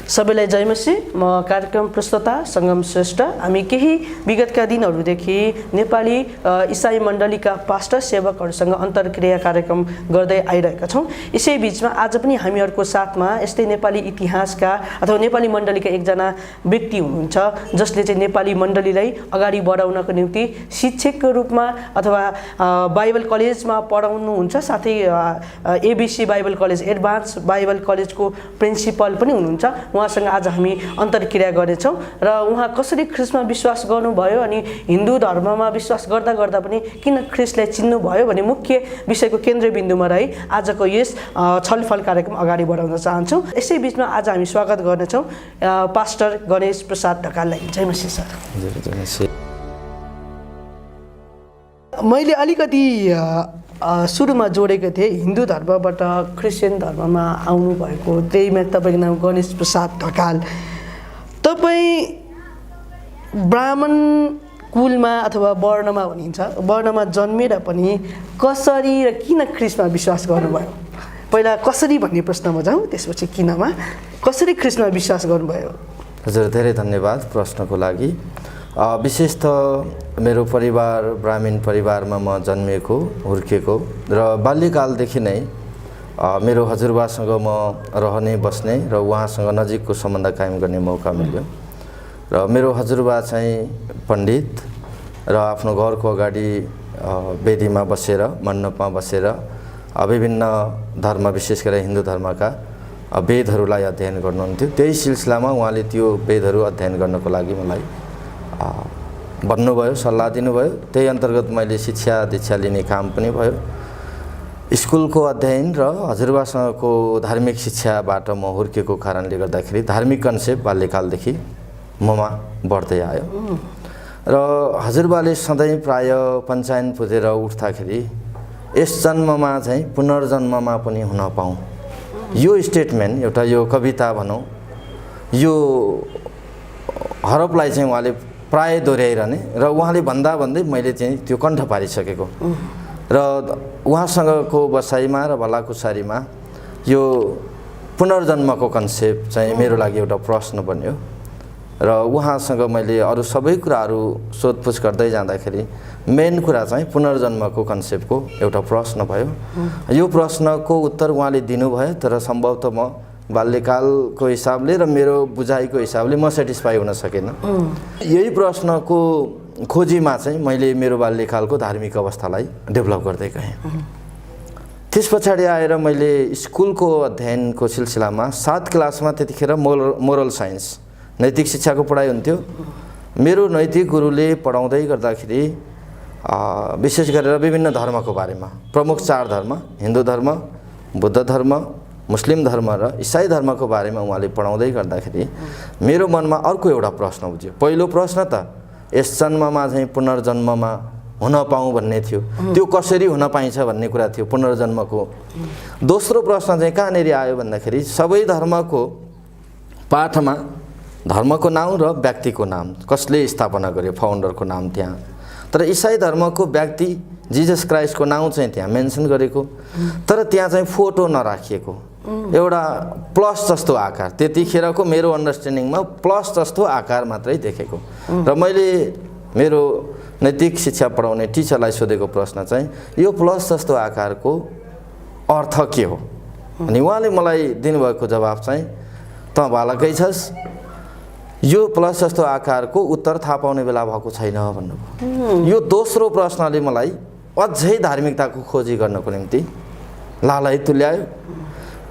सबैलाई जय मसी। म कार्यक्रम प्रस्तोता सङ्गम श्रेष्ठ। हामी केही विगतका दिनहरूदेखि नेपाली इसाई मण्डलीका पास्टर सेवकहरूसँग अन्तर्क्रिया कार्यक्रम गर्दै आइरहेका छौँ। यसै बिचमा आज पनि हामीहरूको साथमा यस्तै नेपाली इतिहासका अथवा नेपाली मण्डलीका एकजना व्यक्ति हुनुहुन्छ जसले चाहिँ नेपाली मण्डलीलाई अगाडि बढाउनको निम्ति शिक्षकको रूपमा अथवा बाइबल कलेजमा पढाउनुहुन्छ, साथै ABC Bible college advance Bible कलेजको प्रिन्सिपल पनि हुनुहुन्छ। उहाँसँग आज हामी अन्तर्क्रिया गर्नेछौँ र उहाँ कसरी ख्रिस्टमा विश्वास गर्नुभयो अनि हिन्दू धर्ममा विश्वास गर्दा गर्दा पनि किन ख्रिस्टलाई चिन्नुभयो भन्ने मुख्य विषयको केन्द्रबिन्दुमा रही आजको यस छलफल कार्यक्रम अगाडि बढाउन चाहन्छौँ। यसै बिचमा आज हामी स्वागत गर्नेछौँ पास्टर गणेश प्रसाद ढकाललाई। जय मसीह सर। जय मसीह। मैले अलिकति सुरुमा जोडेको थिएँ हिन्दू धर्मबाट क्रिस्चियन धर्ममा आउनुभएको, त्यहीमा तपाईँको नाम गणेश प्रसाद ढकाल। तपाईँ ब्राह्मण कुलमा अथवा वर्णमा भनिन्छ, वर्णमा जन्मेर पनि कसरी र किन ख्रिस्टमा विश्वास गर्नुभयो? पहिला कसरी भन्ने प्रश्नमा जाउँ, त्यसपछि किनमा कसरी ख्रिस्टमा विश्वास गर्नुभयो? हजुर, धेरै धन्यवाद प्रश्नको लागि। विशेष त मेरो परिवार ब्राह्मण परिवारमा म जन्मिएको हुर्किएको र बाल्यकालदेखि नै मेरो हजुरबासँग म रहने बस्ने र उहाँसँग नजिकको सम्बन्ध कायम गर्ने मौका मिल्यो। र मेरो हजुरबा चाहिँ पण्डित र आफ्नो घरको अगाडि वेदीमा बसेर मण्डपमा बसेर विभिन्न धर्म विशेष गरेर हिन्दू धर्मका वेदहरूलाई अध्ययन गर्नुहुन्थ्यो। त्यही सिलसिलामा उहाँले त्यो वेदहरू अध्ययन गर्नको लागि मलाई भन्नुभयो, सल्लाह दिनुभयो। त्यही अन्तर्गत मैले शिक्षा दीक्षा लिने काम पनि भयो। स्कुलको अध्ययन र हजुरबासँगको धार्मिक शिक्षाबाट म हुर्केको कारणले गर्दाखेरि धार्मिक कन्सेप्ट बाल्यकालदेखि ममा बढ्दै आयो। र हजुरबाले सधैँ प्राय पञ्चायन पुजेर उठ्दाखेरि यस जन्ममा चाहिँ पुनर्जन्ममा पनि हुन पाऊँ, यो स्टेटमेन्ट एउटा यो कविता भनौँ, यो हरफलाई चाहिँ उहाँले प्राय दोहोऱ्याइरहने र उहाँले भन्दा भन्दै मैले चाहिँ त्यो कण्ठ पारिसकेको र उहाँसँगको बसाइमा र भलाकुसारीमा यो पुनर्जन्मको कन्सेप्ट चाहिँ मेरो लागि एउटा प्रश्न बन्यो। र उहाँसँग मैले अरू सबै कुराहरू सोधपुछ गर्दै जाँदाखेरि मेन कुरा चाहिँ पुनर्जन्मको कन्सेप्टको एउटा प्रश्न भयो। यो प्रश्नको उत्तर उहाँले दिनुभयो, तर सम्भवतः म बाल्यकालको हिसाबले र मेरो बुझाइको हिसाबले म सेटिस्फाई हुन सकेन। यही प्रश्नको खोजीमा चाहिँ मैले मेरो बाल्यकालको धार्मिक अवस्थालाई डेभलप गर्दै गएँ। त्यस पछाडि आएर मैले स्कुलको अध्ययनको सिलसिलामा 7 क्लासमा त्यतिखेर मोरल साइन्स नैतिक शिक्षाको पढाइ हुन्थ्यो। मेरो नैतिक गुरुले पढाउँदै गर्दाखेरि विशेष गरेर विभिन्न धर्मको बारेमा, प्रमुख 4 धर्म हिन्दू धर्म, बुद्ध धर्म, मुस्लिम धर्म र इसाई धर्मको बारेमा उहाँले पढाउँदै गर्दाखेरि मेरो मनमा अर्को एउटा प्रश्न उठ्यो। पहिलो प्रश्न त यस जन्ममा चाहिँ पुनर्जन्ममा हुन पाऊँ भन्ने थियो, त्यो कसरी हुन पाइन्छ भन्ने कुरा थियो पुनर्जन्मको। दोस्रो प्रश्न चाहिँ कहाँनिर आयो भन्दाखेरि सबै धर्मको पाठमा धर्मको नाम र व्यक्तिको नाम कसले स्थापना गर्यो, फाउन्डरको नाम त्यहाँ, तर इसाई धर्मको व्यक्ति जिजस क्राइस्टको नाउँ चाहिँ त्यहाँ मेन्सन गरेको, तर त्यहाँ चाहिँ फोटो नराखिएको, एउटा प्लस जस्तो आकार। त्यतिखेरको मेरो अन्डरस्ट्यान्डिङमा प्लस जस्तो आकार मात्रै देखेको। र मैले मेरो नैतिक शिक्षा पढाउने टिचरलाई सोधेको प्रश्न चाहिँ यो प्लस जस्तो आकारको अर्थ के हो? अनि उहाँले मलाई दिनुभएको जवाब चाहिँ त बालकै छस्, यो प्लस जस्तो आकारको उत्तर थाहा पाउने बेला भएको छैन भन्नुभयो। यो दोस्रो प्रश्नले मलाई अझै धार्मिकताको खोजी गर्नको निम्ति लालै तुल्यायो।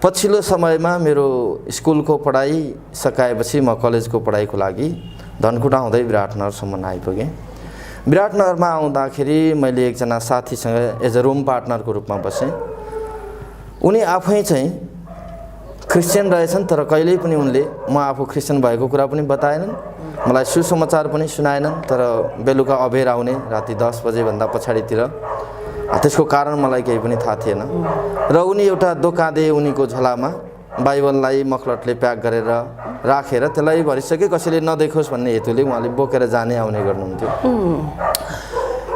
पछिल्लो समयमा मेरो स्कुलको पढाइ सकाएपछि म कलेजको पढाइको लागि धनकुटा हुँदै विराटनगरसम्म आइपुगेँ। विराटनगरमा आउँदाखेरि मैले एकजना साथीसँग एज अ रुम पार्टनरको रूपमा बसेँ। उनी आफै चाहिँ क्रिस्चियन रहेछन्, तर कहिल्यै पनि उनले म आफू क्रिस्चियन भएको कुरा पनि बताएनन्, मलाई सुसमाचार पनि सुनाएनन्। तर बेलुका अबेर आउने, राति 10 बजेभन्दा पछाडितिर, त्यसको कारण मलाई केही पनि थाहा थिएन। र उनी एउटा दोकादे उनीको झोलामा बाइबललाई मखलटले प्याक गरेर राखेर त्यसलाई भरिसके कसैले नदेखोस् भन्ने हेतुले उहाँले बोकेर जाने आउने गर्नुहुन्थ्यो।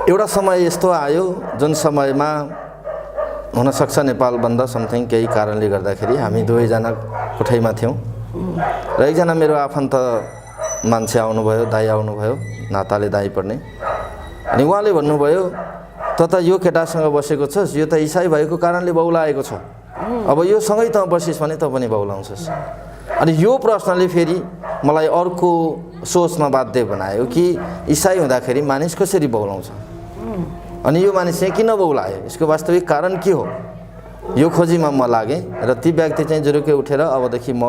एउटा समय यस्तो आयो जुन समयमा हुनसक्छ नेपाल बन्द समथिङ केही कारणले गर्दाखेरि हामी दुवैजना कोठैमा थियौँ। र एकजना मेरो आफन्त मान्छे आउनुभयो, दाइ आउनुभयो, नाताले दाइ पर्ने। अनि उहाँले भन्नुभयो, त यो केटासँग बसेको छस्, यो त इसाई भएको कारणले बौलाएको छ, अब यो सँगै त बसिस् भने त पनि बौलाउँछस्। अनि यो प्रश्नले फेरि मलाई अर्को सोचमा बाध्य बनायो कि इसाई हुँदाखेरि मानिस कसरी बौलाउँछ, अनि यो मानिस चाहिँ किन बौलायो, यसको वास्तविक कारण के हो, यो खोजीमा म लागेँ। र ती व्यक्ति चाहिँ जुरुकै उठेर अबदेखि म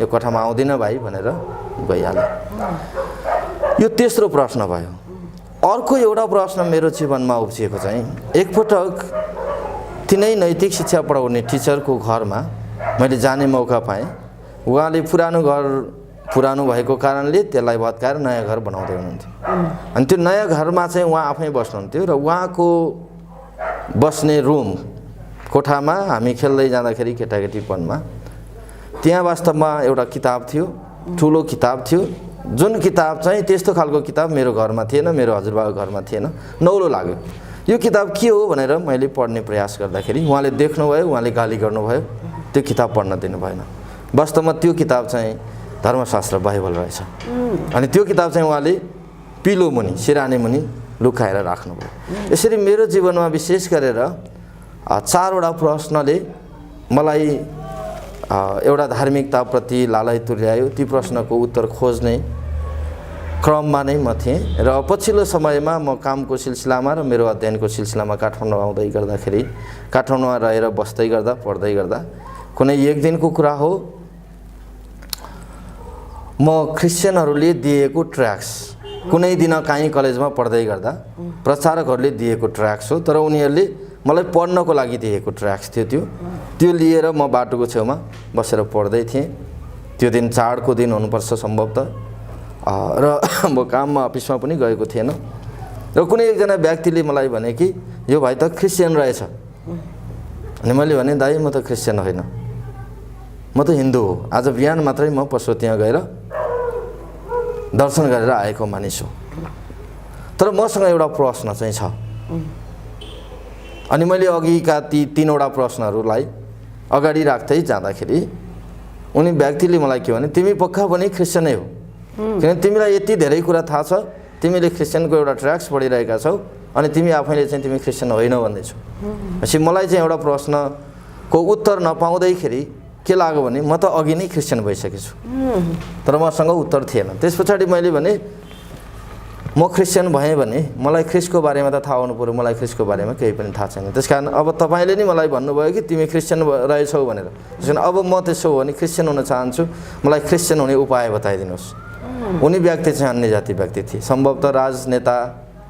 यो कोठामा आउँदिनँ भाइ भनेर गइहालेँ। यो तेस्रो प्रश्न भयो। अर्को एउटा प्रश्न मेरो जीवनमा उब्जिएको चाहिँ एकपटक तिनै नैतिक शिक्षा पढाउने टिचरको घरमा मैले जाने मौका पाएँ। उहाँले पुरानो भएको कारणले त्यसलाई भत्काएर नयाँ घर बनाउँदै हुनुहुन्थ्यो। अनि त्यो नयाँ घरमा चाहिँ उहाँ आफै बस्नुहुन्थ्यो र उहाँको बस्ने रुम कोठामा हामी खेल्दै जाँदाखेरि केटाकेटीपनमा त्यहाँ वास्तवमा एउटा किताब थियो, ठुलो किताब थियो, जुन किताब चाहिँ त्यस्तो खालको किताब मेरो घरमा थिएन, मेरो हजुरबाको घरमा थिएन। नौलो लाग्यो। यो किताब के हो भनेर मैले पढ्ने प्रयास गर्दाखेरि उहाँले देख्नुभयो, उहाँले गाली गर्नुभयो, त्यो किताब पढ्न दिनु भएन। वास्तवमा त्यो किताब चाहिँ धर्मशास्त्र बाइबल रहेछ। अनि त्यो किताब चाहिँ उहाँले पिलो मुनि, सिरानी मुनि लुकाएर राख्नुभयो। यसरी मेरो जीवनमा विशेष गरेर 4वटा प्रश्नले मलाई एउटा धार्मिकताप्रति लालय तुल्यायो। ती प्रश्नको उत्तर खोज्ने क्रममा नै म थिएँ र पछिल्लो समयमा म कामको सिलसिलामा र मेरो अध्ययनको सिलसिलामा काठमाडौँ आउँदै गर्दाखेरि, काठमाडौँमा रहेर बस्दै गर्दा, पढ्दै गर्दा कुनै एक दिनको कुरा हो, म क्रिस्चियनहरूले दिएको ट्र्याक्स, कुनै दिन काहीँ कलेजमा पढ्दै गर्दा प्रचारकहरूले दिएको ट्र्याक्स हो, तर उनीहरूले मलाई पढ्नको लागि दिएको ट्र्याक्स थियो। त्यो लिएर म बाटोको छेउमा बसेर पढ्दै थिएँ। त्यो दिन चाडको दिन हुनुपर्छ सम्भवतः, र म काममा अफिसमा पनि गएको थिएन। र कुनै एकजना व्यक्तिले मलाई भने कि यो भाइ त क्रिस्चियन रहेछ। अनि मैले भने दाइ म त क्रिस्चियन होइन, म त हिन्दू हो। आज बिहान मात्रै म पशु त्यहाँ गएर दर्शन गरेर आएको मानिस हो। तर मसँग एउटा प्रश्न चाहिँ छ। अनि मैले अघिका ती 3वटा प्रश्नहरूलाई अगाडि राख्दै जाँदाखेरि उनी व्यक्तिले मलाई के भने, तिमी पक्का पनि क्रिस्चियनै हो, किनभने तिमीलाई यति धेरै कुरा थाहा छ, तिमीले क्रिस्चियनको एउटा ट्र्याक्स पढिरहेका छौ, अनि तिमी आफैले चाहिँ तिमी क्रिस्चियन होइन भन्दैछौ। पछि मलाई चाहिँ एउटा प्रश्नको उत्तर नपाउँदैखेरि के लाग्यो भने म त अघि नै क्रिस्चियन भइसकेछु, तर मसँग उत्तर थिएन। त्यस पछाडि मैले भने म क्रिस्चियन भएँ भने मलाई ख्रिस्टको बारेमा त थाहा हुनु पर्यो, मलाई ख्रिस्टको बारेमा केही पनि थाहा छैन। त्यस कारण अब तपाईँले नै मलाई भन्नुभयो कि तिमी क्रिस्चियन रहेछौ भनेर। त्यस कारण अब म त्यसो हो भने क्रिस्चियन हुन चाहन्छु, मलाई क्रिस्चियन हुने उपाय बताइदिनुहोस्। उनी व्यक्ति चाहिँ अन्य जाति व्यक्ति थिए, सम्भवतः राजनेता,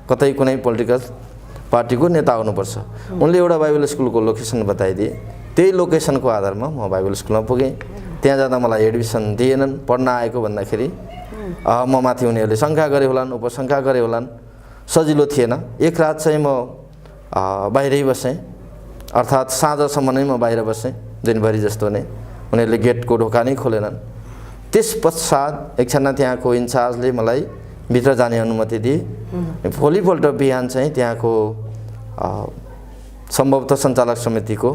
कतै कुनै पोलिटिकल पार्टीको नेता हुनुपर्छ। उनले एउटा बाइबल स्कुलको लोकेसन बताइदिए। त्यही लोकेसनको आधारमा म बाइबल स्कुलमा पुगेँ। त्यहाँ जाँदा मलाई एडमिसन दिएनन्। पढ्न आएको भन्दाखेरि म माथि उनीहरूले शङ्का गरे होलान्, उपशङ्का गरे होलान्, सजिलो थिएन। एक रात चाहिँ म बाहिरै बसेँ, अर्थात् साँझसम्म नै म बाहिर बसेँ, दिनभरि जस्तो नै। उनीहरूले गेटको ढोका नै खोलेनन्। त्यस पश्चात एकजना त्यहाँको इन्चार्जले मलाई भित्र जाने अनुमति दिए। भोलिपल्ट बिहान चाहिँ त्यहाँको सम्भवतः सञ्चालक समितिको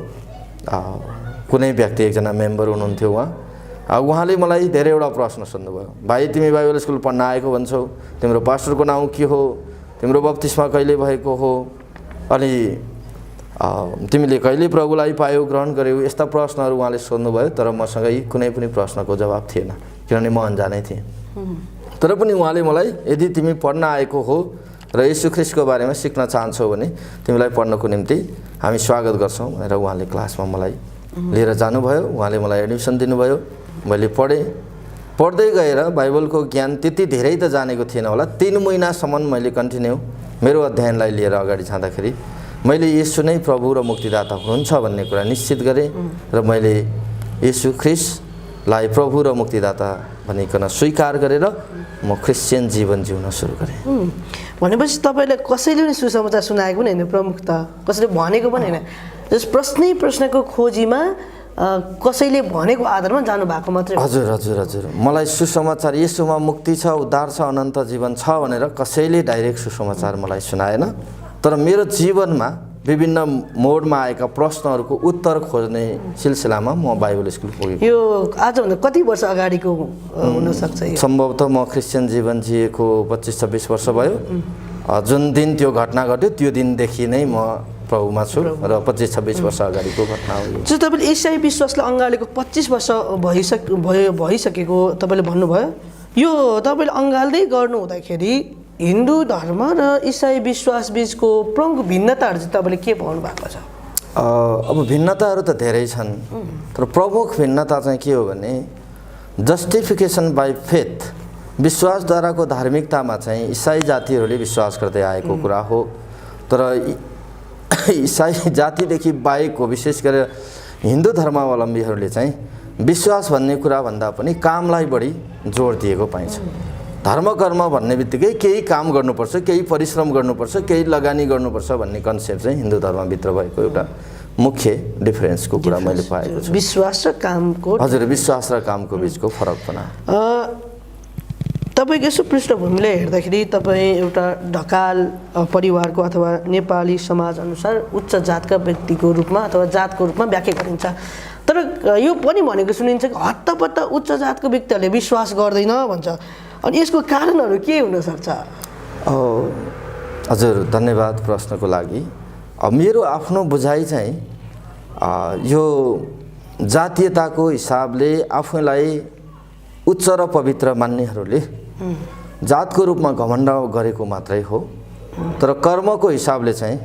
कुनै व्यक्ति, एकजना मेम्बर हुनुहुन्थ्यो उहाँले मलाई धेरैवटा प्रश्न सोध्नुभयो। भाइ तिमी बाइबल स्कुल पढ्न आएको भन्छौ, तिम्रो पास्टरको नाउँ के हो, तिम्रो बप्तिस्मा कहिले भएको हो, अनि तिमीले कहिले प्रभुलाई पायौ, ग्रहण गर्यौ, यस्ता प्रश्नहरू उहाँले सोध्नुभयो। तर मसँग यी कुनै पनि प्रश्नको जवाब थिएन, किनभने म अन्जानै थिएँ। तर पनि उहाँले मलाई यदि तिमी पढ्न आएको हो र येशू ख्रिस्टको बारेमा सिक्न चाहन्छौ भने तिमीलाई पढ्नको निम्ति हामी स्वागत गर्छौँ भनेर उहाँले क्लासमा मलाई लिएर जानुभयो। उहाँले मलाई एडमिसन दिनुभयो। मैले पढेँ। पढ्दै गएर बाइबलको ज्ञान त्यति धेरै त जानेको थिएन होला। 3 महिनासम्म मैले कन्टिन्यू मेरो अध्ययनलाई लिएर अगाडि जाँदाखेरि मैले येशू नै प्रभु र मुक्तिदाता हुनुहुन्छ भन्ने कुरा निश्चित गरेँ र मैले येशू ख्रिस्टलाई प्रभु र मुक्तिदाता भनिकन स्वीकार गरेर म क्रिस्चियन जीवन जिउन सुरु गरेँ। भनेपछि तपाईँले कसैले पनि सुसमाचार सुनाएको पनि होइन, प्रमुख त कसैले भनेको पनि होइन, जस प्रश्नको खोजीमा कसैले भनेको आधारमा जानुभएको मात्रै। हजुर हजुर हजुर मलाई सुसमाचार येशूमा मुक्ति छ, उद्धार छ, अनन्त जीवन छ भनेर कसैले डाइरेक्ट सुसमाचार मलाई सुनाएन। तर मेरो जीवनमा विभिन्न मोडमा आएका प्रश्नहरूको उत्तर खोज्ने सिलसिलामा म बाइबल स्कुल पुगेँ। यो आजभन्दा कति वर्ष अगाडिको हुनसक्छ यो? सम्भवतः म क्रिस्चियन जीवन जिएको 25-26 वर्ष भयो। जुन दिन त्यो घटना घट्यो त्यो दिनदेखि नै म प्रभुमा छु र 25-26 वर्ष अगाडिको घटना हो। जो तपाईँले इसाई विश्वासलाई अँगालेको 25 वर्ष भइसकेको तपाईँले भन्नुभयो, यो तपाईँले अँगाल्दै गर्नु हुँदाखेरि हिन्दू धर्म र इसाई विश्वास बिचको प्रमुख भिन्नताहरू चाहिँ तपाईँले के पाउनु भएको छ? अब भिन्नताहरू त धेरै छन्, तर प्रमुख भिन्नता चाहिँ के हो भने जस्टिफिकेसन बाई फेथ, विश्वासद्वाराको धार्मिकतामा चाहिँ इसाई जातिहरूले विश्वास गर्दै आएको कुरा हो। तर इसाई जातिदेखि बाहेकको विशेष गरेर हिन्दू धर्मावलम्बीहरूले चाहिँ विश्वास भन्ने कुरा भन्दा पनि कामलाई बढी जोड दिएको पाइन्छ। धर्म कर्म भन्ने बित्तिकै केही काम गर्नुपर्छ, केही परिश्रम गर्नुपर्छ, केही लगानी गर्नुपर्छ भन्ने कन्सेप्ट चाहिँ हिन्दू धर्मभित्र भएको एउटा मुख्य डिफरेन्सको कुरा मैले पाएको छु। विश्वास र कामको, हजुर, विश्वास र कामको बिचको फरक पनि। तपाईँको यसो पृष्ठभूमिले हेर्दाखेरि तपाईँ एउटा ढकाल परिवारको अथवा नेपाली समाजअनुसार उच्च जातका व्यक्तिको रूपमा अथवा जातको रूपमा व्याख्या गरिन्छ। तर यो पनि भनेको सुनिन्छ कि हत्तपत्त उच्च जातको व्यक्तिहरूले विश्वास गर्दैन भन्छ। अनि यसको कारणहरू के हुनसक्छ? हजुर, धन्यवाद प्रश्नको लागि। मेरो आफ्नो बुझाइ चाहिँ यो जातीयताको हिसाबले आफूलाई उच्च र पवित्र मान्नेहरूले जातको रूपमा घमण्ड गरेको मात्रै हो। तर कर्मको हिसाबले चाहिँ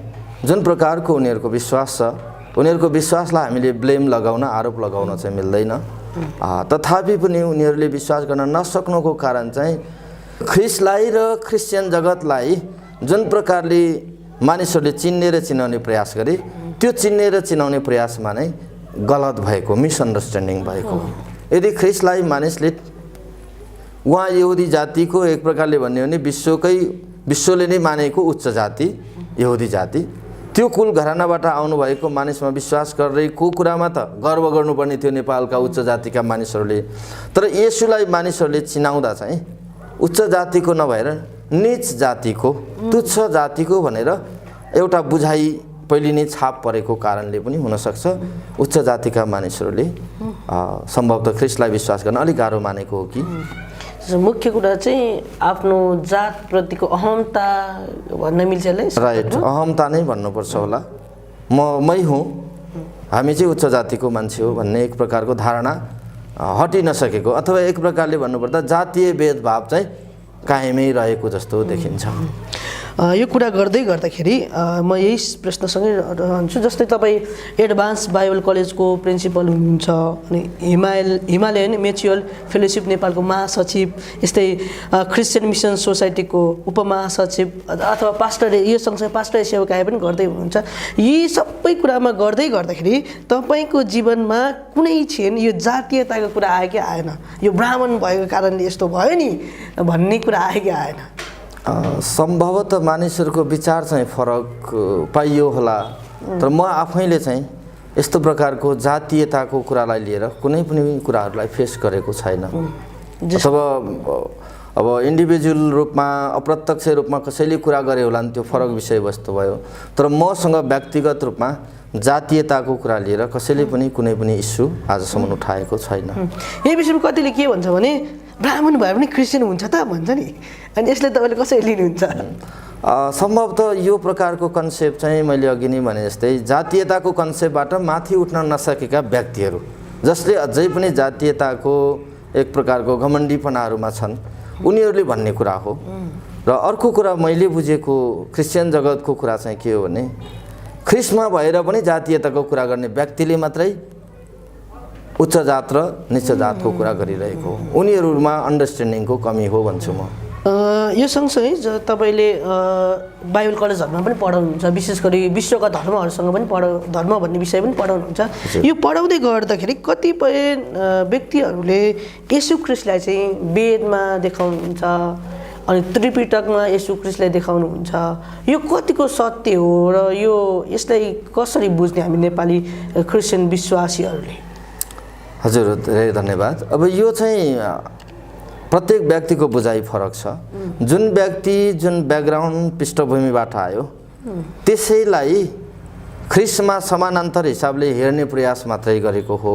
जुन प्रकारको उनीहरूको विश्वास छ, उनीहरूको विश्वासलाई हामीले ब्लेम लगाउन, आरोप लगाउन चाहिँ मिल्दैन। तथापि पनि उनीहरूले विश्वास गर्न नसक्नुको कारण चाहिँ ख्रिस्टलाई र क्रिस्चियन जगतलाई जुन प्रकारले मानिसहरूले चिन्ने र चिनाउने प्रयास गरे, त्यो चिन्ने र चिनाउने प्रयासमा नै गलत भएको, मिसअन्डरस्ट्यान्डिङ भएको। यदि ख्रिस्टलाई मानिसले उहाँ यहुदी जातिको एक प्रकारले भन्ने हो भने विश्वले नै मानेको उच्च जाति यहुदी जाति, त्यो कुल घरानाबाट आउनुभएको मानिसमा विश्वास गरेको कुरामा त गर्व गर्नुपर्ने थियो नेपालका उच्च जातिका मानिसहरूले। तर येशूलाई मानिसहरूले चिनाउँदा चाहिँ उच्च जातिको नभएर नीच जातिको, तुच्छ जातिको भनेर एउटा बुझाइ पहिले नै छाप परेको कारणले पनि हुनसक्छ उच्च जातिका मानिसहरूले सम्भवतः ख्रिस्टलाई विश्वास गर्न अलिक गाह्रो मानेको हो कि। मुख्य कुरा चाहिँ आफ्नो जातप्रतिको अहमता भन्न मिल्छ यसलाई? राइट, अहमता नै भन्नुपर्छ होला। मै हुँ, हामी चाहिँ उच्च जातिको मान्छे हो भन्ने एक प्रकारको धारणा हटि नसकेको, अथवा एक प्रकारले भन्नुपर्दा जातीय भेदभाव चाहिँ कायमै रहेको जस्तो देखिन्छ। यो कुरा गर्दै गर्दाखेरि म यही प्रश्नसँगै रहन्छु। जस्तै तपाईँ एडभान्स बाइबल कलेजको प्रिन्सिपल हुनुहुन्छ, अनि हिमालयन म्युचुअल फेलोसिप नेपालको महासचिव, यस्तै क्रिस्चियन मिसन सोसाइटीको उपमहासचिव अथवा पास्टर, यो सँगसँगै पास्टर सेवाकार्य पनि गर्दै हुनुहुन्छ। यी सबै कुरामा गर्दै गर्दाखेरि तपाईँको जीवनमा कुनै क्षण यो जातीयताको कुरा आयो कि आएन? यो ब्राह्मण भएको कारणले यस्तो भयो नि भन्ने कुरा आयो कि आएन? सम्भवतः मानिसहरूको विचार चाहिँ फरक पाइयो होला। तर म आफैले चाहिँ यस्तो प्रकारको जातीयताको कुरालाई लिएर कुनै पनि कुराहरूलाई फेस गरेको छैन। अथवा अब इन्डिभिजुअल रूपमा अप्रत्यक्ष रूपमा कसैले कुरा गरे होला नि, त्यो फरक विषयवस्तु भयो। तर मसँग व्यक्तिगत रूपमा जातीयताको कुरा लिएर कसैले पनि कुनै पनि इस्यु आजसम्म उठाएको छैन। यही विषयमा कतिले के भन्छ भने ब्राह्मण भए पनि क्रिस्चियन हुन्छ त भन्छ नि, अनि यसले तपाईँले कसरी लिनुहुन्छ? सम्भवतः यो प्रकारको कन्सेप्ट चाहिँ मैले अघि नै भने जस्तै जातीयताको कन्सेप्टबाट माथि उठ्न नसकेका व्यक्तिहरू जसले अझै पनि जातीयताको एक प्रकारको घमण्डीपनाहरूमा छन्, उनीहरूले भन्ने कुरा हो। र अर्को कुरा मैले बुझेको क्रिस्चियन जगतको कुरा चाहिँ के हो भने ख्रिस्टमा भएर पनि जातीयताको कुरा गर्ने व्यक्तिले मात्रै उच्च जात र निच्च जातको कुरा गरिरहेको हो। उनीहरूमा अन्डरस्ट्यान्डिङको कमी हो भन्छु म। यो सँगसँगै तपाईँले बाइबल कलेजहरूमा पनि पढाउनुहुन्छ, विशेष गरी विश्वका धर्महरूसँग पनि धर्म भन्ने विषय पनि पढाउनुहुन्छ। यो पढाउँदै गर्दाखेरि कतिपय व्यक्तिहरूले येशू ख्रिस्टलाई चाहिँ वेदमा देखाउनुहुन्छ, अनि त्रिपिटकमा येशू ख्रिस्टलाई देखाउनुहुन्छ। यो कतिको सत्य हो र यसलाई कसरी बुझ्ने हामी नेपाली क्रिस्चियन विश्वासीहरूले? हजुर, धेरै धन्यवाद। अब यो चाहिँ प्रत्येक व्यक्तिको बुझाइ फरक छ। जुन व्यक्ति जुन ब्याकग्राउन्ड पृष्ठभूमिबाट आयो त्यसैलाई ख्रिस्टमा समानान्तर हिसाबले हेर्ने प्रयास मात्रै गरेको हो।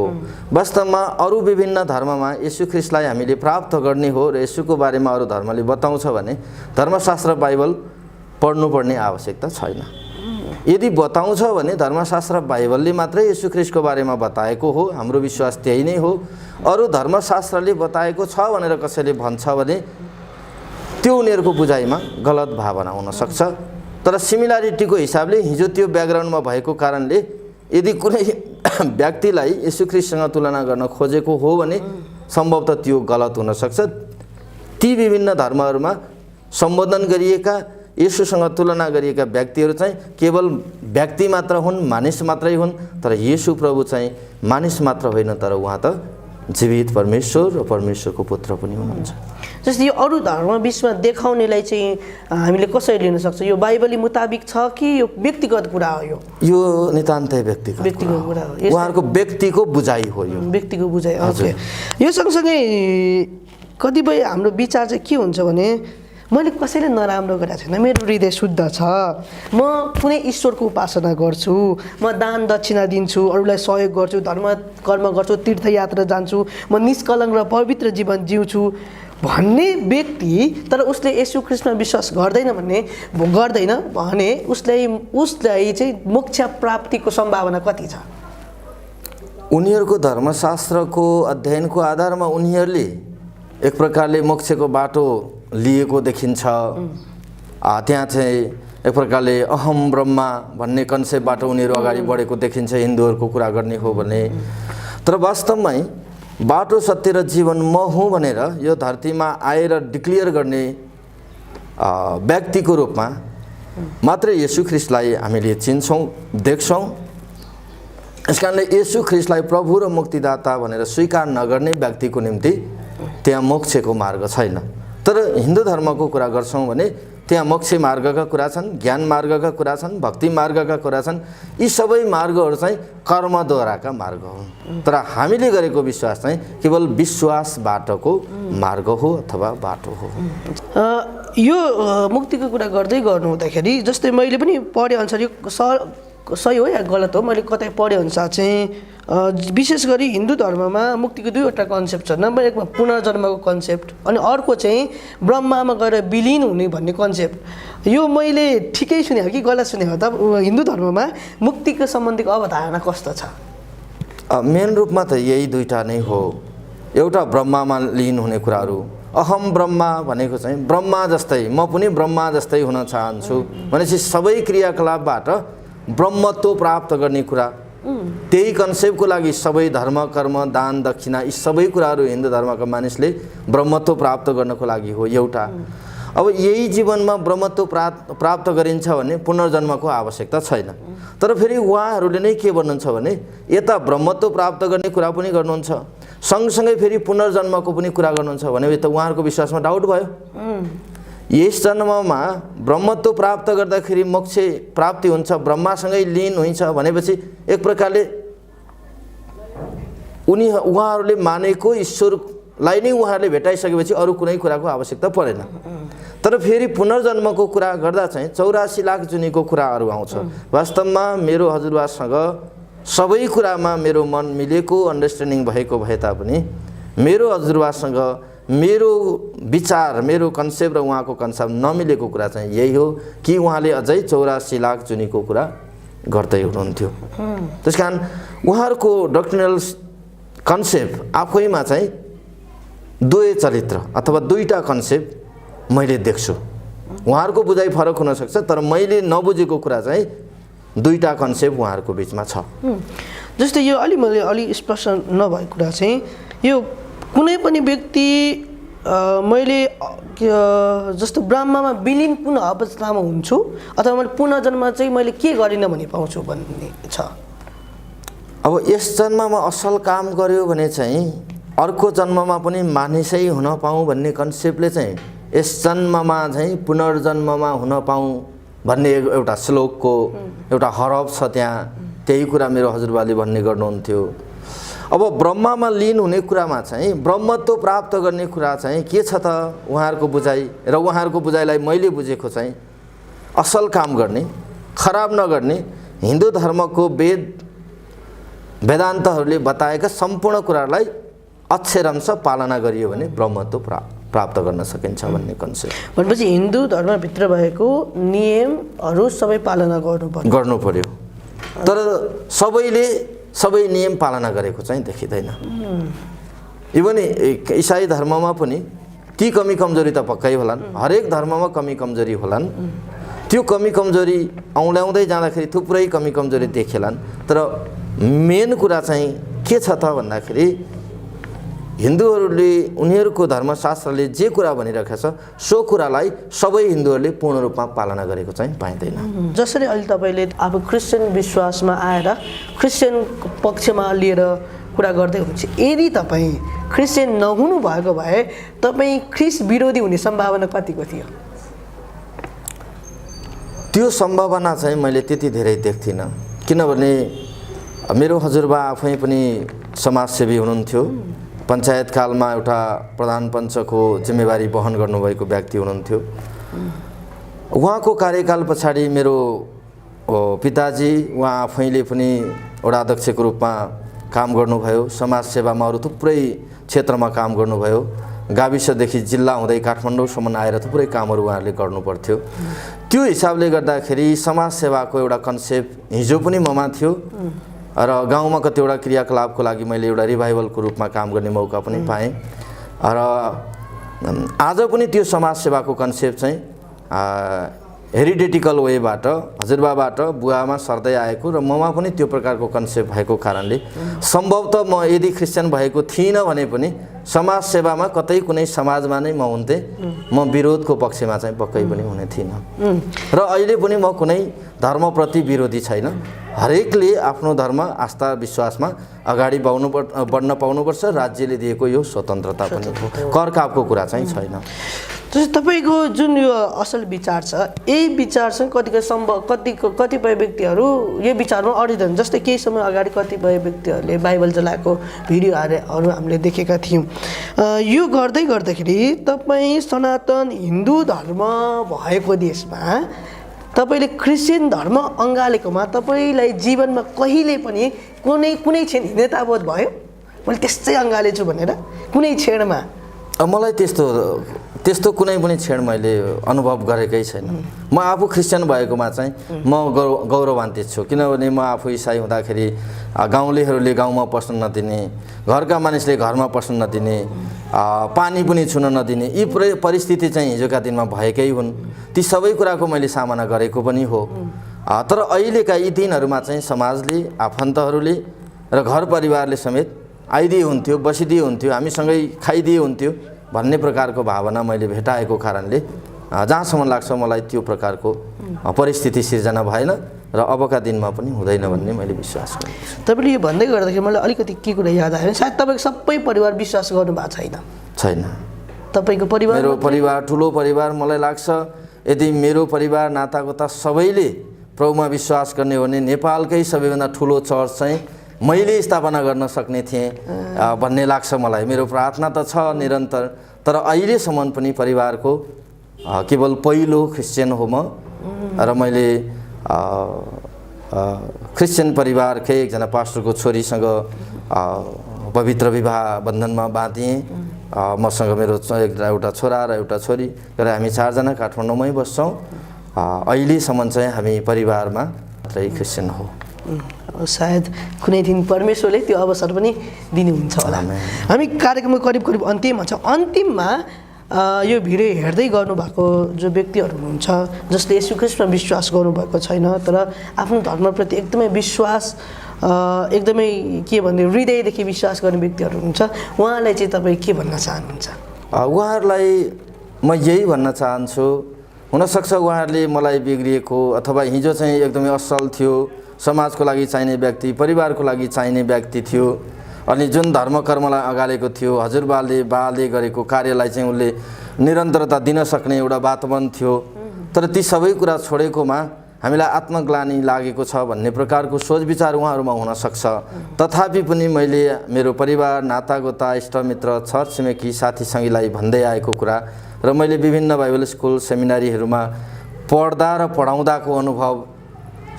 वास्तवमा अरू विभिन्न धर्ममा येशू ख्रिस्टलाई हामीले प्राप्त गर्ने हो र येशूको बारेमा अरू धर्मले बताउँछ भने धर्मशास्त्र बाइबल पढ्नुपर्ने आवश्यकता छैन। यदि बताउँछ भने धर्मशास्त्र बाइबलले मात्रै येशू ख्रिस्टको बारेमा बताएको हो, हाम्रो विश्वास त्यही नै हो। अरू धर्मशास्त्रले बताएको छ भनेर कसैले भन्छ भने त्यो उनीहरूको बुझाइमा गलत भावना हुनसक्छ। तर सिमिलारिटीको हिसाबले हिजो त्यो ब्याकग्राउन्डमा भएको कारणले यदि कुनै व्यक्तिलाई येशू ख्रिस्टसँग तुलना गर्न खोजेको हो भने सम्भवतः त्यो गलत हुनसक्छ। ती विभिन्न धर्महरूमा सम्बोधन गरिएका येशूसँग तुलना गरिएका व्यक्तिहरू चाहिँ केवल व्यक्ति मात्र हुन्, मानिस मात्रै हुन्। तर येशू प्रभु चाहिँ मानिस मात्र होइन, तर उहाँ त जीवित परमेश्वर र परमेश्वरको पुत्र पनि हुनुहुन्छ। जस्तै यो अरू धर्म बिचमा देखाउनेलाई चाहिँ हामीले कसरी लिन सक्छौँ? यो बाइबली मुताबिक छ कि यो व्यक्तिगत कुरा हो? यो नितान्तै व्यक्तिगत कुरा हो, उहाँहरूको व्यक्तिको बुझाइ हो। यो व्यक्तिको बुझाइ। ओके, यो सँगसँगै कतिपय हाम्रो विचार चाहिँ के हुन्छ भने मैले कसैले नराम्रो गरेको छैन, मेरो हृदय शुद्ध छ, म कुनै ईश्वरको उपासना गर्छु, म दान दक्षिणा दिन्छु, अरूलाई सहयोग गर्छु, धर्म कर्म गर्छु, तीर्थयात्रा जान्छु, म निष्कलङ्क र पवित्र जीवन जिउँछु भन्ने व्यक्ति तर उसले येशू ख्रिस्टमा विश्वास गर्दैन भने उसलाई चाहिँ मोक्ष प्राप्तिको सम्भावना कति छ? उनीहरूको धर्मशास्त्रको अध्ययनको आधारमा उनीहरूले एक प्रकारले मोक्षको बाटो लिएको देखिन्छ। त्यहाँ चाहिँ एक प्रकारले अहम ब्रह्मा भन्ने कन्सेप्टबाट उनीहरू अगाडि बढेको देखिन्छ हिन्दूहरूको कुरा गर्ने हो भने। तर वास्तवमै बाटो सत्य र जीवन म हुँ भनेर यो धरतीमा आएर डिक्लियर गर्ने व्यक्तिको रूपमा मात्रै येशू ख्रिस्टलाई हामीले चिन्छौँ, देख्छौँ। यसकारणले येशू ख्रिस्टलाई प्रभु र मुक्तिदाता भनेर स्वीकार नगर्ने व्यक्तिको निम्ति त्यहाँ मोक्षको मार्ग छैन। तर हिन्दू धर्मको कुरा गर्छौँ भने त्यहाँ मोक्ष मार्गका कुरा छन्, ज्ञान मार्गका कुरा छन्, भक्ति मार्गका कुरा छन्। यी सबै मार्गहरू चाहिँ कर्मद्वाराका मार्ग हुन्। तर हामीले गरेको विश्वास चाहिँ केवल विश्वासबाटको मार्ग हो अथवा बाटो हो। यो मुक्तिको कुरा गर्दै गर्नु हुँदाखेरि जस्तै मैले पनि पढे अनुसार यो सही हो या गलत हो, मैले कतै पढे अनुसार चाहिँ विशेष गरी हिन्दू धर्ममा मुक्तिको दुईवटा कन्सेप्ट छ। नम्बर एकमा पुनर्जन्मको कन्सेप्ट अनि अर्को चाहिँ ब्रह्मामा गएर विलिन हुने भन्ने कन्सेप्ट। यो मैले ठिकै सुने हो कि गलत सुने हो त? हिन्दू धर्ममा मुक्तिको सम्बन्धीको अवधारणा कस्तो छ? मेन रूपमा त यही दुईटा नै हो। एउटा ब्रह्मामा लिन हुने कुराहरू, अहम ब्रह्मा भनेको चाहिँ ब्रह्मा जस्तै म पनि ब्रह्मा जस्तै हुन चाहन्छु भनेपछि सबै क्रियाकलापबाट ब्रह्मत्व प्राप्त गर्ने कुरा। त्यही कन्सेप्टको लागि सबै धर्म कर्म दान दक्षिणा यी सबै कुराहरू हिन्दू धर्मका मानिसले ब्रह्मत्व प्राप्त गर्नको लागि हो एउटा। अब यही जीवनमा ब्रह्मत्व प्राप्त गरिन्छ भने पुनर्जन्मको आवश्यकता छैन। तर फेरि उहाँहरूले नै के भन्नुहुन्छ भने यता ब्रह्मत्व प्राप्त गर्ने कुरा पनि गर्नुहुन्छ, सँगसँगै फेरि पुनर्जन्मको पनि कुरा गर्नुहुन्छ भने त उहाँहरूको विश्वासमा डाउट भयो। यस जन्ममा ब्रह्मत्व प्राप्त गर्दाखेरि मोक्ष प्राप्ति हुन्छ, ब्रह्मासँगै लीन हुन्छ भनेपछि एक प्रकारले उहाँहरूले मानेको ईश्वरलाई नै उहाँहरूले भेटाइसकेपछि अरू कुनै कुराको आवश्यकता परेन। तर फेरि पुनर्जन्मको कुरा गर्दा चाहिँ 84 लाख जुनीको कुराहरू आउँछ। वास्तवमा मेरो हजुरबासँग सबै कुरामा मेरो मन मिलेको अन्डरस्ट्यान्डिङ भएको भए तापनि मेरो हजुरबासँग मेरो विचार मेरो कन्सेप्ट र उहाँको कन्सेप्ट नमिलेको कुरा चाहिँ यही हो कि उहाँले अझै 84 लाख जुनीको कुरा गर्दै हुनुहुन्थ्यो। त्यसकारण उहाँहरूको डक्ट्रिनल कन्सेप्ट आफैमा चाहिँ दुई चरित्र अथवा दुईटा कन्सेप्ट मैले देख्छु। उहाँहरूको बुझाइ फरक हुनसक्छ तर मैले नबुझेको कुरा चाहिँ दुईटा कन्सेप्ट उहाँहरूको बिचमा छ। जस्तै यो मैले अलि स्पष्ट नभएको कुरा चाहिँ यो कुनै पनि व्यक्ति मैले जस्तो ब्रह्मामा विलिन पुनः अवस्थामा हुन्छु अथवा मैले पुनर्जन्म चाहिँ मैले के गरिनँ भने पाउँछु भन्ने छ। अब यस जन्ममा असल काम गर्यो भने चाहिँ अर्को जन्ममा पनि मानिसै हुन पाऊँ भन्ने कन्सेप्टले चाहिँ यस जन्ममा चाहिँ पुनर्जन्ममा हुन पाऊँ भन्ने एउटा श्लोकको एउटा हरफ छ त्यहाँ। त्यही कुरा मेरो हजुरबाले भन्ने गर्नुहुन्थ्यो। अब ब्रह्मामा लीन हुने कुरामा चाहिँ ब्रह्मत्व प्राप्त गर्ने कुरा चाहिँ के छ त उहाँहरूको बुझाइ र उहाँहरूको बुझाइलाई मैले बुझेको चाहिँ असल काम गर्ने, खराब नगर्ने, हिन्दू धर्मको वेदान्तहरूले बताएका सम्पूर्ण कुरालाई अक्षरंश पालना गरियो भने ब्रह्मत्व प्राप्त गर्न सकिन्छ भन्ने कन्सेप्ट। भनेपछि हिन्दू धर्मभित्र भएको नियमहरू सबै पालना गर्नु पर्यो। तर सबैले सबै नियम पालना गरेको चाहिँ देखिँदैन। इभन इसाई धर्ममा पनि ती कमी कमजोरी त पक्कै होलान्, हरेक धर्ममा कमी कमजोरी होलान्। त्यो कमी कमजोरी औँल्याउँदै जाँदाखेरि थुप्रै कमी कमजोरी देखेलान्। तर मेन कुरा चाहिँ के छ त भन्दाखेरि हिन्दूहरूले उनीहरूको धर्मशास्त्रले जे कुरा भनिरहेको छ सो कुरालाई सबै हिन्दूहरूले पूर्ण रूपमा पालना गरेको चाहिँ पाइँदैन। जसरी अहिले तपाईँले अब क्रिस्चियन विश्वासमा आएर क्रिस्चियन पक्षमा लिएर कुरा गर्दै हुनुहुन्छ, यदि तपाईँ क्रिस्चियन नहुनु भएको भए तपाईँ ख्रिस्ट विरोधी हुने सम्भावना कतिको थियो? त्यो सम्भावना चाहिँ मैले त्यति धेरै देख्थिनँ, किनभने मेरो हजुरबा आफै पनि समाजसेवी हुनुहुन्थ्यो। पञ्चायत कालमा एउटा प्रधान पञ्चको जिम्मेवारी वहन गर्नुभएको व्यक्ति हुनुहुन्थ्यो। उहाँको कार्यकाल पछाडि मेरो पिताजी उहाँ आफैले पनि वडा अध्यक्षको रूपमा काम गर्नुभयो। समाजसेवामा अरू थुप्रै क्षेत्रमा काम गर्नुभयो। गाविसदेखि जिल्ला हुँदै काठमाडौँसम्म आएर थुप्रै कामहरू उहाँहरूले गर्नुपर्थ्यो। त्यो हिसाबले गर्दाखेरि समाजसेवाको एउटा कन्सेप्ट हिजो पनि ममा थियो र गाउँमा कतिवटा क्रियाकलापको लागि मैले एउटा रिभाइभलको रूपमा काम गर्ने मौका पनि पाएँ। र आज पनि त्यो समाजसेवाको कन्सेप्ट चाहिँ हेरिडेटिकल वेबाट हजुरबाबाट बुवामा सर्दै आएको र ममा पनि त्यो प्रकारको कन्सेप्ट भएको कारणले सम्भवतः म यदि क्रिस्चियन भएको थिइनँ भने पनि समाजसेवामा कतै कुनै समाजमा नै म हुन्थेँ, म विरोधको पक्षमा चाहिँ पक्कै पनि हुने थिइनँ। र अहिले पनि म कुनै धर्मप्रति विरोधी छैन। हरेकले आफ्नो धर्म आस्था विश्वासमा अगाडि बढ्न पाउनुपर्छ। राज्यले दिएको यो स्वतन्त्रता पनि हो, करकापको कुरा चाहिँ छैन। जस्तै तपाईँको जुन यो असल विचार छ, यही विचार चाहिँ कतिपय व्यक्तिहरू यो विचारमा अडिँदैन। जस्तै केही समय अगाडि कतिपय व्यक्तिहरूले बाइबल जलाएको भिडियोहरू हामीले देखेका थियौँ। यो गर्दाखेरि तपाईँ सनातन हिन्दू धर्म भएको देशमा तपाईँले क्रिस्चियन धर्म अँगालेकोमा तपाईँलाई जीवनमा कहिले पनि कुनै क्षण हिन्नताबोध भयो, मैले त्यस्तै अँगालेछु भनेर कुनै क्षणमा? मलाई त्यस्तो कुनै पनि क्षण मैले अनुभव गरेकै छैन। म आफू क्रिस्चियन भएकोमा चाहिँ म गौरवान्वित छु, किनभने म आफू इसाई हुँदाखेरि गाउँलेहरूले गाउँमा पस्न नदिने, घरका मानिसले घरमा पस्न नदिने, पानी पनि छुन नदिने, यी परिस्थिति चाहिँ हिजोका दिनमा भएकै हुन्। ती सबै कुराको मैले सामना गरेको पनि हो। तर अहिलेका यी दिनहरूमा चाहिँ समाजले, आफन्तहरूले र घर परिवारले समेत आइदिए हुन्थ्यो, बसिदिए हुन्थ्यो, हामीसँगै खाइदिए हुन्थ्यो भन्ने प्रकारको भावना मैले भेटाएको कारणले जहाँसम्म लाग्छ मलाई त्यो प्रकारको परिस्थिति सिर्जना भएन र अबका दिनमा पनि हुँदैन भन्ने मैले विश्वास गर्छु। तपाईँले यो भन्दै गर्दाखेरि मलाई अलिकति के कुरा याद आयो, सायद तपाईँको सबै परिवार विश्वास गर्नु भएको छैन। तपाईँको परिवार? मेरो परिवार ठुलो परिवार। मलाई लाग्छ यदि मेरो परिवार नातागोता सबैले प्रभुमा विश्वास गर्ने हो भने नेपालकै सबैभन्दा ठुलो चर्च चाहिँ मैले स्थापना गर्न सक्ने थिएँ भन्ने लाग्छ मलाई। मेरो प्रार्थना त छ निरन्तर, तर अहिलेसम्म पनि परिवारको केवल पहिलो क्रिस्चियन हो म। र मैले क्रिस्चियन परिवारकै एकजना पास्टरको छोरीसँग पवित्र विवाह बन्धनमा बाँधिएँ। मसँग मेरो एउटा छोरा र एउटा छोरी, र हामी चारजना काठमाडौँमै बस्छौँ। अहिलेसम्म चाहिँ हामी परिवारमा मात्रै क्रिस्चियन हो। सायद कुनै दिन परमेश्वरले त्यो अवसर पनि दिनुहुन्छ होला। हामी कार्यक्रमको करिब अन्तिममा छ। अन्तिममा यो भिडियो हेर्दै गर्नुभएको जो व्यक्तिहरू हुनुहुन्छ जसले येशू ख्रीष्टमा विश्वास गर्नुभएको छैन तर आफ्नो धर्मप्रति एकदमै विश्वास एकदमै के भन्ने हृदयदेखि विश्वास गर्ने व्यक्तिहरू हुनुहुन्छ, उहाँलाई चाहिँ तपाईँ के भन्न चाहनुहुन्छ? उहाँहरूलाई म यही भन्न चाहन्छु, हुनसक्छ उहाँहरूले मलाई बिग्रिएको अथवा हिजो चाहिँ एकदमै असल थियो, समाजको लागि चाहिने व्यक्ति, परिवारको लागि चाहिने व्यक्ति थियो, अनि जुन धर्म कर्मलाई अगालेको थियो, हजुरबाले गरेको कार्यलाई चाहिँ उसले निरन्तरता दिन सक्ने एउटा वातावरण थियो। तर ती सबै कुरा छोडेकोमा हामीलाई आत्मग्लानि लागेको छ भन्ने प्रकारको सोच विचार उहाँहरूमा हुनसक्छ। तथापि पनि मैले मेरो परिवार, नातागोता, इष्टमित्र, छर छिमेकी, साथी सङ्गीलाई भन्दै आएको कुरा र मैले विभिन्न बाइबल स्कुल सेमिनारीहरूमा पढ्दा र पढाउँदाको अनुभव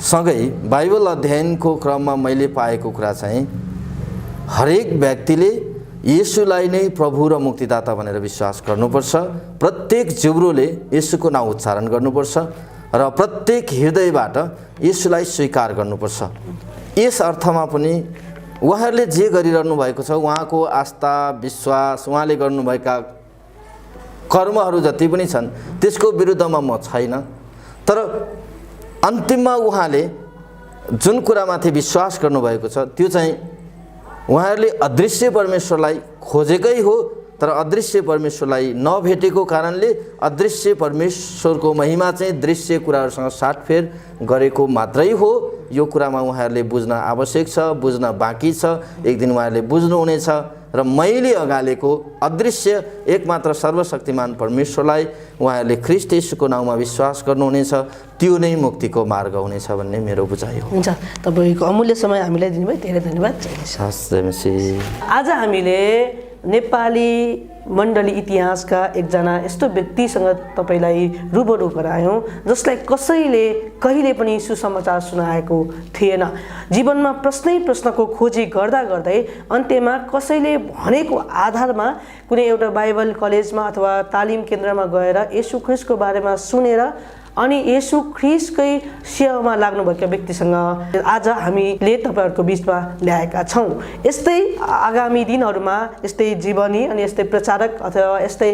सँगै बाइबल अध्ययनको क्रममा मैले पाएको कुरा चाहिँ हरेक व्यक्तिले येशूलाई नै प्रभु र मुक्तिदाता भनेर विश्वास गर्नुपर्छ। प्रत्येक जिब्रोले येशूको नाउँ उच्चारण गर्नुपर्छ र प्रत्येक हृदयबाट येशूलाई स्वीकार गर्नुपर्छ। यस अर्थमा पनि उहाँहरूले जे गरिरहनु भएको छ, उहाँको आस्था विश्वास, उहाँले गर्नुभएका कर्महरू जति पनि छन् त्यसको विरुद्धमा म छैन। तर अन्तिममा उहाँले जुन कुरामाथि विश्वास गर्नुभएको छ त्यो चाहिँ उहाँहरूले अदृश्य परमेश्वरलाई खोजेकै हो, तर अदृश्य परमेश्वरलाई नभेटेको कारणले अदृश्य परमेश्वरको महिमा चाहिँ दृश्य कुराहरूसँग साटफेर गरेको मात्रै हो। यो कुरामा उहाँहरूले बुझ्न आवश्यक छ, बुझ्न बाँकी छ। एक दिन उहाँहरूले बुझ्नुहुनेछ र मैले अगालेको अदृश्य एकमात्र सर्वशक्तिमान परमेश्वरलाई उहाँहरूले ख्रीष्ट येशूको नाउँमा विश्वास गर्नुहुनेछ। त्यो नै मुक्तिको मार्ग हुनेछ भन्ने मेरो बुझाइ हो। हुन्छ, तपाईँको अमूल्य समय हामीलाई दिनुभयो, धेरै धन्यवाद। आज हामीले नेपाली मण्डली इतिहासका एकजना यस्तो व्यक्तिसँग तपाईँलाई रुबरु गरायौँ जसलाई कसैले कहिले पनि सुसमाचार सुनाएको थिएन। जीवनमा प्रश्नको खोजी गर्दा गर्दै अन्त्यमा कसैले भनेको आधारमा कुनै एउटा बाइबल कलेजमा अथवा तालिम केन्द्रमा गएर येशू ख्रीष्टको बारेमा सुनेर अनि येशू ख्रीष्टकै सेवामा लाग्नुभएका व्यक्तिसँग आज हामीले तपाईँहरूको बिचमा ल्याएका छौँ। यस्तै आगामी दिनहरूमा यस्तै जीवनी अनि यस्तै प्रचारक अथवा यस्तै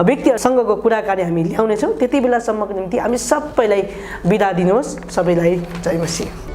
व्यक्तिहरूसँगको कुराकानी हामी ल्याउनेछौँ। त्यति बेलासम्मको निम्ति हामी सबैलाई बिदा दिनुहोस्। सबैलाई जय मसीह।